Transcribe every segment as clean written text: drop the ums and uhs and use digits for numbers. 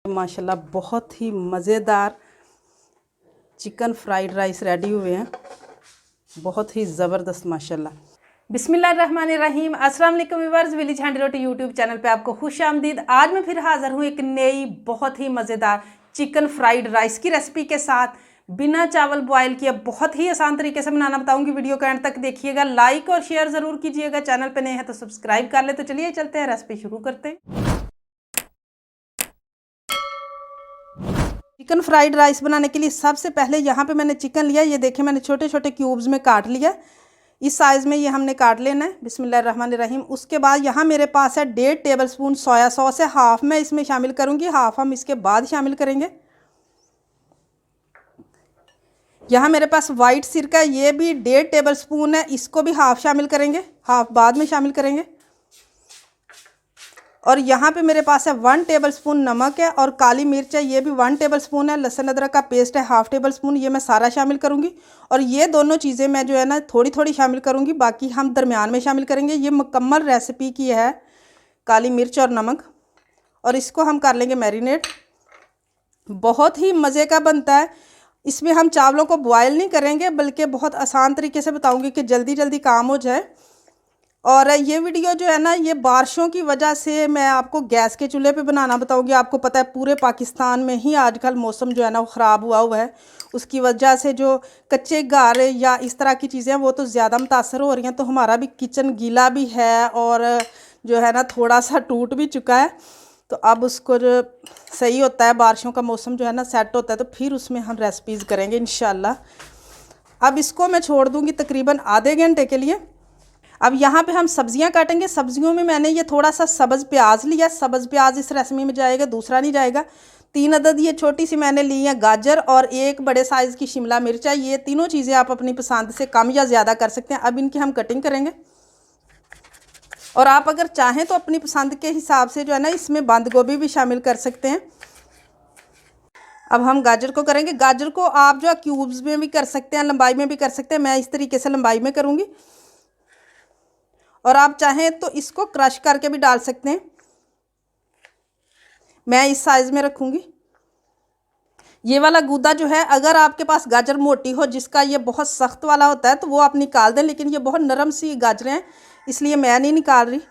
माशाल्लाह बहुत ही मज़ेदार चिकन फ्राइड राइस रेडी हुए हैं, बहुत ही ज़बरदस्त माशाल्लाह। बिस्मिल्लाहिर्रहमानिर्रहीम। अस्सलाम वालेकुम व्यूअर्स, विलेज हैंडी रोटी यूट्यूब चैनल पे आपको खुश आमदीद। आज मैं फिर हाज़िर हूँ एक नई बहुत ही मज़ेदार चिकन फ्राइड राइस की रेसिपी के साथ। बिना चावल बॉयल किए बहुत ही आसान तरीके से बनाना बताऊंगी। वीडियो को एंड तक देखिएगा, लाइक और शेयर ज़रूर कीजिएगा। चैनल पे नए हैं तो सब्सक्राइब कर ले। तो चलिए चलते हैं, रेसिपी शुरू करते हैं। चिकन फ्राइड राइस बनाने के लिए सबसे पहले यहाँ पे मैंने चिकन लिया। ये देखिए मैंने छोटे छोटे क्यूब्स में काट लिया। इस साइज़ में ये हमने काट लेना है। बिस्मिल्लाहिर्रहमानिर्रहीम। उसके बाद यहाँ मेरे पास है 1.5 टेबलस्पून सोया सॉस है। हाफ़ मैं इसमें शामिल करूँगी, हाफ़ हम इसके बाद शामिल करेंगे। यहाँ मेरे पास वाइट सिरका है, ये भी 1.5 टेबलस्पून है। इसको भी हाफ़ शामिल करेंगे, हाफ़ बाद में शामिल करेंगे। और यहाँ पे मेरे पास है 1 टेबलस्पून नमक है और काली मिर्च है, ये भी 1 टेबलस्पून है। लहसुन अदरक का पेस्ट है हाफ़ टेबलस्पून, ये मैं सारा शामिल करूँगी। और ये दोनों चीज़ें मैं जो है ना थोड़ी थोड़ी शामिल करूँगी, बाकी हम दरमियान में शामिल करेंगे। ये मुकम्मल रेसिपी की है काली मिर्च और नमक। और इसको हम कर लेंगे मैरिनेट। बहुत ही मज़े का बनता है। इसमें हम चावलों को बॉयल नहीं करेंगे, बल्कि बहुत आसान तरीके से बताऊँगी कि जल्दी जल्दी काम हो जाए। और ये वीडियो जो है ना, ये बारिशों की वजह से मैं आपको गैस के चूल्हे पे बनाना बताऊंगी। आपको पता है पूरे पाकिस्तान में ही आजकल मौसम जो है ना वो ख़राब हुआ है। उसकी वजह से जो कच्चे घर या इस तरह की चीज़ें वो तो ज़्यादा मुतासर हो रही हैं। तो हमारा भी किचन गीला भी है और जो है ना थोड़ा सा टूट भी चुका है। तो अब उसको जो सही होता है, बारिशों का मौसम जो है ना सेट होता है, तो फिर उसमें हम रेसिपीज़ करेंगे इंशाल्लाह। अब इसको मैं छोड़ दूँगी तकरीबन आधे घंटे के लिए। अब यहाँ पे हम सब्जियाँ काटेंगे। सब्जियों में मैंने ये थोड़ा सा सब्ज़ प्याज लिया। सब्ज़ प्याज इस रेसिपी में जाएगा, दूसरा नहीं जाएगा। 3 अदद ये छोटी सी मैंने ली है गाजर और 1 बड़े साइज़ की शिमला मिर्च है। ये तीनों चीज़ें आप अपनी पसंद से कम या ज़्यादा कर सकते हैं। अब इनकी हम कटिंग करेंगे। और आप अगर चाहें तो अपनी पसंद के हिसाब से जो है ना इसमें बंद गोभी भी शामिल कर सकते हैं। अब हम गाजर को करेंगे। गाजर को आप जो है क्यूब्स में भी कर सकते हैं, लंबाई में भी कर सकते हैं। मैं इस तरीके से लंबाई में करूँगी। और आप चाहें तो इसको क्रश करके भी डाल सकते हैं। मैं इस साइज़ में रखूँगी। ये वाला गूदा जो है, अगर आपके पास गाजर मोटी हो जिसका ये बहुत सख्त वाला होता है तो वो आप निकाल दें, लेकिन ये बहुत नरम सी गाजरें हैं इसलिए मैं नहीं निकाल रही।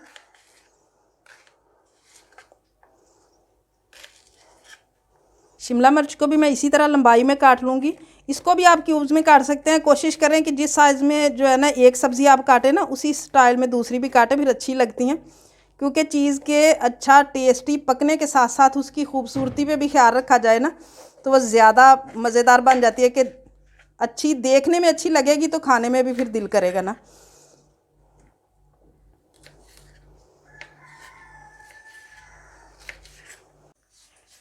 शिमला मिर्च को भी मैं इसी तरह लंबाई में काट लूँगी। इसको भी आप क्यूब्स में काट सकते हैं। कोशिश करें कि जिस साइज़ में जो है ना एक सब्ज़ी आप काटें ना, उसी स्टाइल में दूसरी भी काटें, फिर अच्छी लगती हैं। क्योंकि चीज़ के अच्छा टेस्टी पकने के साथ साथ उसकी खूबसूरती पे भी ख्याल रखा जाए ना, तो वह ज़्यादा मज़ेदार बन जाती है। कि अच्छी देखने में अच्छी लगेगी तो खाने में भी फिर दिल करेगा ना।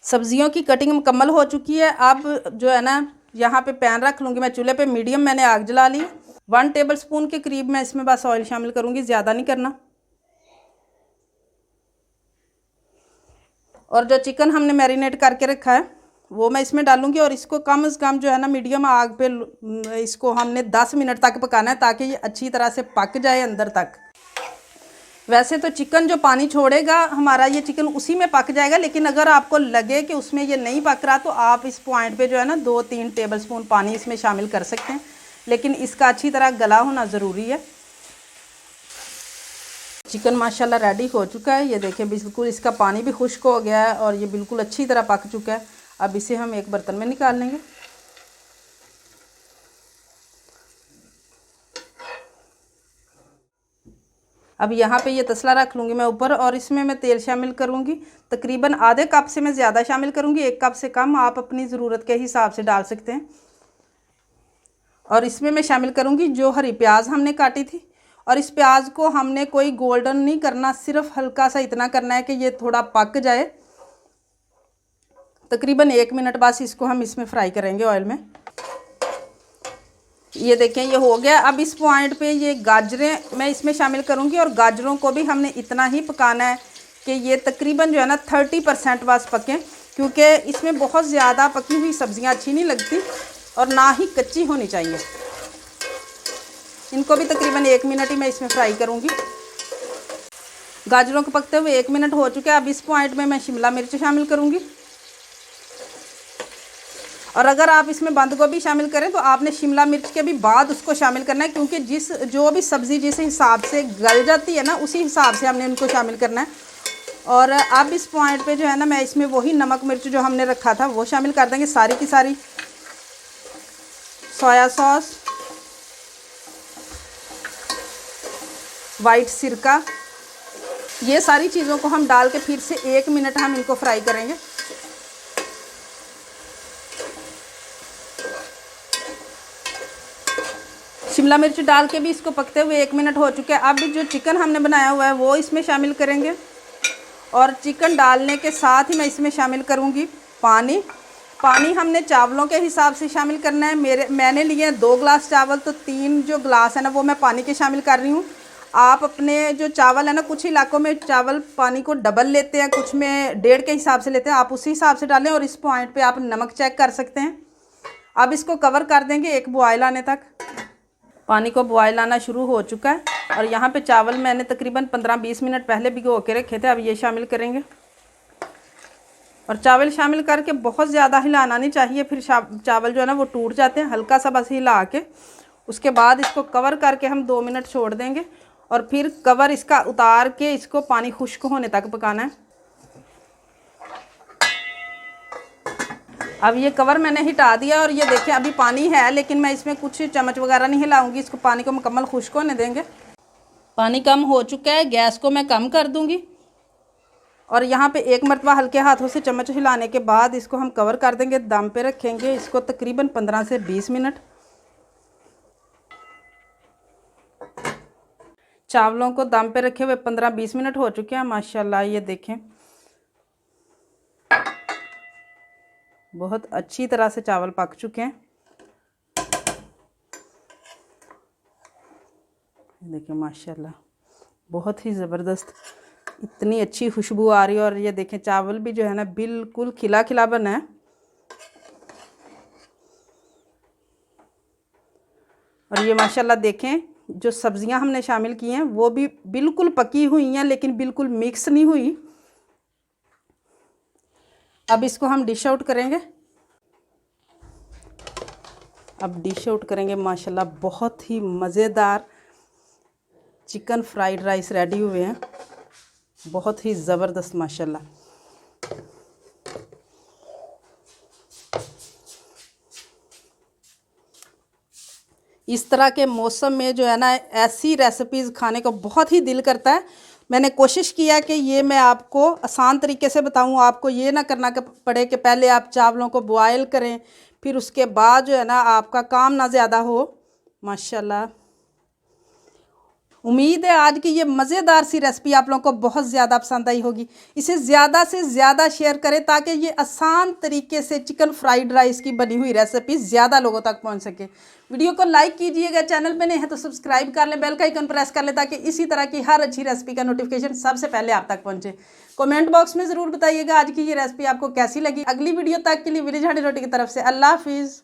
सब्जियों की कटिंग मुकम्मल हो चुकी है। अब जो है ना यहाँ पे पैन रख लूँगी मैं चूल्हे पे। मीडियम मैंने आग जला ली। 1 टेबलस्पून के करीब मैं इसमें बस ऑयल शामिल करूँगी, ज़्यादा नहीं करना। और जो चिकन हमने मैरिनेट करके रखा है वो मैं इसमें डालूँगी। और इसको कम से कम जो है ना मीडियम आग पे इसको हमने 10 मिनट तक पकाना है, ताकि ये अच्छी तरह से पक जाए अंदर तक। वैसे तो चिकन जो पानी छोड़ेगा हमारा, ये चिकन उसी में पक जाएगा। लेकिन अगर आपको लगे कि उसमें ये नहीं पक रहा तो आप इस पॉइंट पे जो है ना 2-3 टेबलस्पून पानी इसमें शामिल कर सकते हैं। लेकिन इसका अच्छी तरह गला होना ज़रूरी है। चिकन माशाल्लाह रेडी हो चुका है। ये देखें बिल्कुल इसका पानी भी खुश्क हो गया है और ये बिल्कुल अच्छी तरह पक चुका है। अब इसे हम एक बर्तन में निकाल लेंगे। अब यहाँ पे ये तसला रख लूँगी मैं ऊपर और इसमें मैं तेल शामिल करूँगी। तकरीबन आधे कप से मैं ज़्यादा शामिल करूँगी, 1 कप से कम आप अपनी ज़रूरत के हिसाब से डाल सकते हैं। और इसमें मैं शामिल करूँगी जो हरी प्याज हमने काटी थी। और इस प्याज को हमने कोई गोल्डन नहीं करना, सिर्फ हल्का सा इतना करना है कि ये थोड़ा पक जाए। तकरीबन 1 मिनट बस इसको हम इसमें फ्राई करेंगे ऑयल में। ये देखें ये हो गया। अब इस पॉइंट पे ये गाजरें मैं इसमें शामिल करूँगी। और गाजरों को भी हमने इतना ही पकाना है कि ये तकरीबन जो है ना 30% बस पकें, क्योंकि इसमें बहुत ज़्यादा पकी हुई सब्ज़ियाँ अच्छी नहीं लगती और ना ही कच्ची होनी चाहिए। इनको भी तकरीबन 1 मिनट ही मैं इसमें फ्राई करूँगी। गाजरों को पकते हुए 1 मिनट हो चुका है। अब इस पॉइंट में मैं शिमला मिर्च शामिल करूँगी। और अगर आप इसमें बंद गोभी शामिल करें तो आपने शिमला मिर्च के भी बाद उसको शामिल करना है, क्योंकि जो भी सब्ज़ी जिस हिसाब से गल जाती है ना, उसी हिसाब से हमने उनको शामिल करना है। और अब इस पॉइंट पे जो है ना, मैं इसमें वही नमक मिर्च जो हमने रखा था वो शामिल कर देंगे, सारी की सारी। सोया सॉस, वाइट सिरका, ये सारी चीज़ों को हम डाल के फिर से 1 मिनट हम इनको फ्राई करेंगे। शिमला मिर्च डाल के भी इसको पकते हुए 1 मिनट हो चुके हैं। अब जो चिकन हमने बनाया हुआ है वो इसमें शामिल करेंगे, और चिकन डालने के साथ ही मैं इसमें शामिल करूँगी पानी। पानी हमने चावलों के हिसाब से शामिल करना है। मैंने लिए 2 गिलास चावल, तो 3 जो गिलास है ना वो मैं पानी के शामिल कर रही हूँ। आप अपने जो चावल है ना, कुछ इलाकों में चावल पानी को डबल लेते हैं, कुछ में 1.5 के हिसाब से लेते हैं, आप उसी हिसाब से डालें। और इस पॉइंट पे आप नमक चेक कर सकते हैं। अब इसको कवर कर देंगे 1 बॉयल आने तक। पानी को बॉयल आना शुरू हो चुका है, और यहाँ पे चावल मैंने तकरीबन 15-20 मिनट पहले भिगो के रखे थे। अब ये शामिल करेंगे, और चावल शामिल करके बहुत ज़्यादा हिलाना नहीं चाहिए, फिर चावल जो है ना वो टूट जाते हैं। हल्का सा बस हिला के उसके बाद इसको कवर करके हम 2 मिनट छोड़ देंगे, और फिर कवर इसका उतार के इसको पानी खुश्क होने तक पकाना है। अब ये कवर मैंने हटा दिया, और ये देखिए अभी पानी है, लेकिन मैं इसमें कुछ चम्मच वगैरह नहीं हिलाऊंगी। इसको पानी को मुकम्मल खुश्क होने देंगे। पानी कम हो चुका है, गैस को मैं कम कर दूंगी, और यहाँ पे 1 मरतबा हल्के हाथों से चम्मच हिलाने के बाद इसको हम कवर कर देंगे। दम पे रखेंगे इसको तकरीबन 15 से 20 मिनट। चावलों को दम पे रखे हुए 15-20 मिनट हो चुके हैं माशाल्लाह। ये देखें बहुत अच्छी तरह से चावल पक चुके हैं। देखिए माशाल्लाह बहुत ही ज़बरदस्त, इतनी अच्छी खुशबू आ रही है। और ये देखें चावल भी जो है ना बिल्कुल खिला खिला बना है। और ये माशाल्लाह देखें जो सब्ज़ियां हमने शामिल की हैं वो भी बिल्कुल पकी हुई हैं, लेकिन बिल्कुल मिक्स नहीं हुई। अब इसको हम डिश आउट करेंगे। अब डिश आउट करेंगे माशाल्लाह, बहुत ही मज़ेदार चिकन फ्राइड राइस रेडी हुए हैं, बहुत ही ज़बरदस्त माशाल्लाह। इस तरह के मौसम में जो है ना ऐसी रेसिपीज़ खाने को बहुत ही दिल करता है। मैंने कोशिश किया कि ये मैं आपको आसान तरीके से बताऊं, आपको ये ना करना पड़े कि पहले आप चावलों को बॉयल करें, फिर उसके बाद जो है ना आपका काम ना ज़्यादा हो। माशाल्लाह उम्मीद है आज की ये मज़ेदार सी रेसिपी आप लोगों को बहुत ज़्यादा पसंद आई होगी। इसे ज़्यादा से ज़्यादा शेयर करें ताकि ये आसान तरीके से चिकन फ्राइड राइस की बनी हुई रेसिपी ज़्यादा लोगों तक पहुंच सके। वीडियो को लाइक कीजिएगा, चैनल पे नए हैं तो सब्सक्राइब कर लें, बेल का आइकन प्रेस कर लें ताकि इसी तरह की हर अच्छी रेसिपी का नोटिफिकेशन सबसे पहले आप तक पहुँचे। कमेंट बॉक्स में ज़रूर बताइएगा आज की ये रेसिपी आपको कैसी लगी। अगली वीडियो तक के लिए विलेज हांडी रोटी की तरफ से अल्लाह हाफिज़।